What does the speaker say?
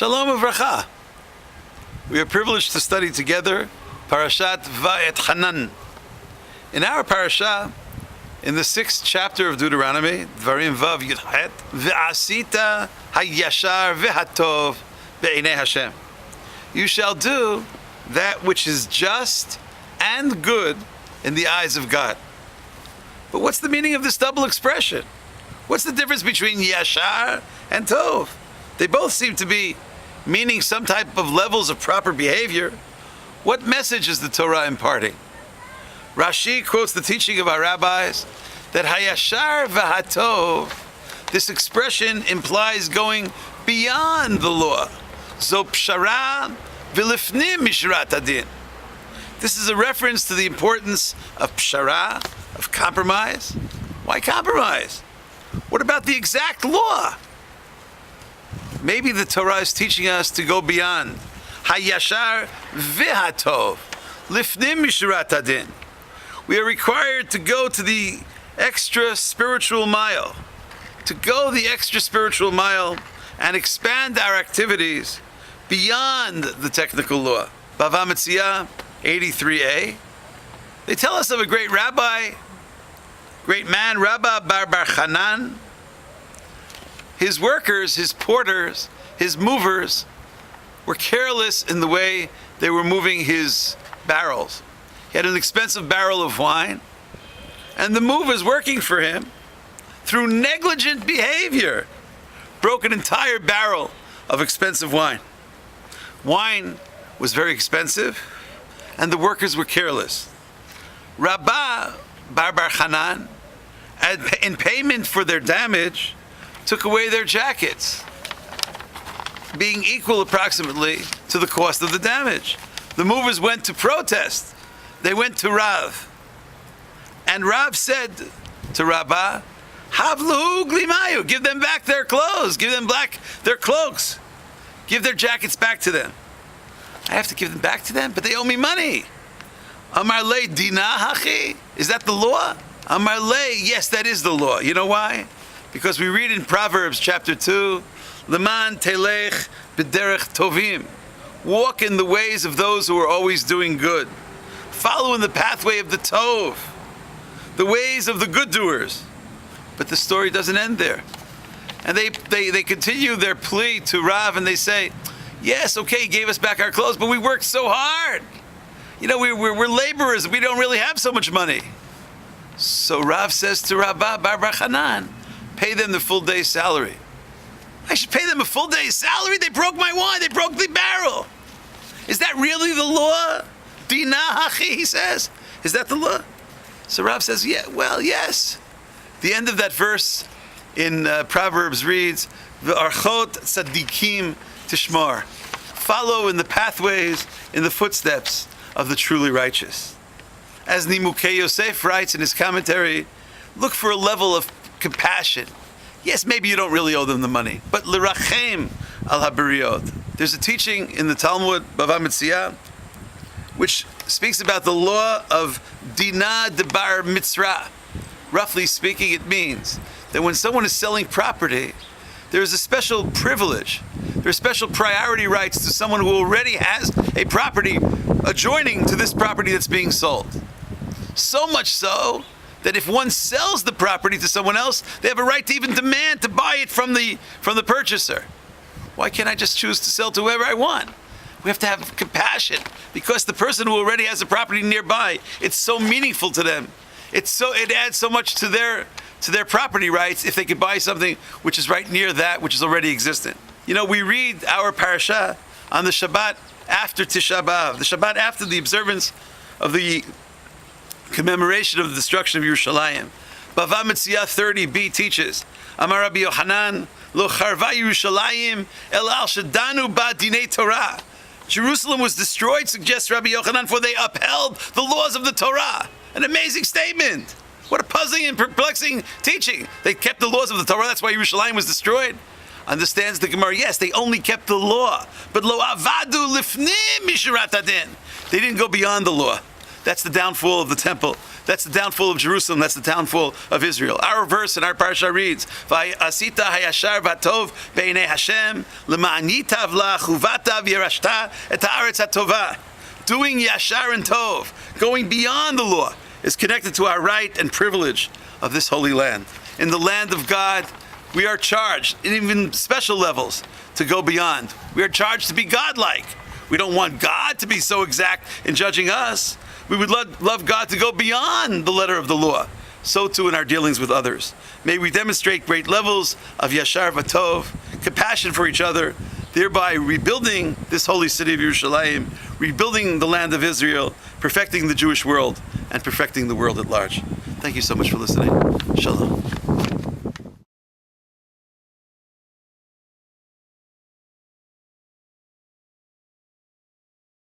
Shalom uvracha. We are privileged to study together Parshat Va'etchanan. In our parasha, in the 6th chapter of Deuteronomy, Dvarim Vav Yudchet, Ve'asita hayashar ve'hatov be'einei Hashem. You shall do that which is just and good in the eyes of God. But what's the meaning of this double expression? What's the difference between yashar and tov? They both seem to be meaning some type of levels of proper behavior. What message is the Torah imparting? Rashi quotes the teaching of our rabbis that hayashar v'hatov, this expression implies going beyond the law. Zo pshara v'lifnim mishrat adin. This is a reference to the importance of pshara, of compromise. Why compromise? What about the exact law? Maybe the Torah is teaching us to go beyond. Hayashar v'hatov, lifnim mishrat adin. We are required to go to the extra spiritual mile, and expand our activities beyond the technical law. Bava Metzia 83a. They tell us of a great rabbi, great man, Rabbi Bar Chanan. His workers, his porters, his movers were careless in the way they were moving his barrels. He had an expensive barrel of wine, and the movers working for him, through negligent behavior, broke an entire barrel of expensive wine. Wine was very expensive, and the workers were careless. Rabbi Bar Chanan, in payment for their damage, took away their jackets, being equal approximately to the cost of the damage. The movers went to protest. They went to Rav. And Rav said to Rabba, Havlu glimayu, give them back their clothes, give them back their cloaks, give their jackets back to them. I have to give them back to them, but they owe me money. Amar le dina hachi, is that the law? Amar le, yes, that is the law. You know why? Because we read in Proverbs chapter 2, Leman telech b'derech tovim, walk in the ways of those who are always doing good. Follow in the pathway of the tov, the ways of the good doers. But the story doesn't end there. And they continue their plea to Rav, and they say, yes, okay, he gave us back our clothes, but we worked so hard. You know, we're laborers, we don't really have so much money. So Rav says to Rabbi Bar Chanan, pay them the full day's salary. I should pay them a full day's salary? They broke my wine, they broke the barrel. Is that really the law? Dina hachi, he says. Is that the law? So Rav says, yeah, well, yes. The end of that verse in Proverbs reads, V'archot tzadikim tishmar. Follow in the pathways, in the footsteps of the truly righteous. As Nimukei Yosef writes in his commentary, look for a level of compassion. Yes, maybe you don't really owe them the money, but l'rachem al habariot. There's a teaching in the Talmud, Bava Metzia, which speaks about the law of Dina Debar Mitzrah. Roughly speaking, it means that when someone is selling property, there is a special privilege, there are special priority rights to someone who already has a property adjoining to this property that's being sold. So much so that if one sells the property to someone else, they have a right to even demand to buy it from the purchaser. Why can't I just choose to sell to whoever I want? We have to have compassion, because the person who already has a property nearby, it's so meaningful to them. It adds so much to their property rights if they could buy something which is right near that which is already existent. You know, we read our parasha on the Shabbat after Tisha B'Av, the Shabbat after the observance of the commemoration of the destruction of Yerushalayim. Bava Metzia 30b teaches, Amar Rabbi Yochanan, Lo charva Yerushalayim el al shadanu ba dinei Torah. Jerusalem was destroyed, suggests Rabbi Yochanan, for they upheld the laws of the Torah. An amazing statement. What a puzzling and perplexing teaching. They kept the laws of the Torah, that's why Yerushalayim was destroyed. Understands the Gemara, yes, they only kept the law, but lo avadu lifnim mishurat adin. They didn't go beyond the law. That's the downfall of the temple. That's the downfall of Jerusalem. That's the downfall of Israel. Our verse in our parsha reads, "Va'asita hayashar v'atov b'einei Hashem l'ma'an yitav la chuvata v'yerashta et ha'aretz hatova." Doing yashar and tov, going beyond the law, is connected to our right and privilege of this holy land. In the land of God, we are charged, in even special levels, to go beyond. We are charged to be godlike. We don't want God to be so exact in judging us. We would love God to go beyond the letter of the law. So too in our dealings with others. May we demonstrate great levels of yashar v'tov, compassion for each other, thereby rebuilding this holy city of Yerushalayim, rebuilding the land of Israel, perfecting the Jewish world, and perfecting the world at large. Thank you so much for listening. Shalom.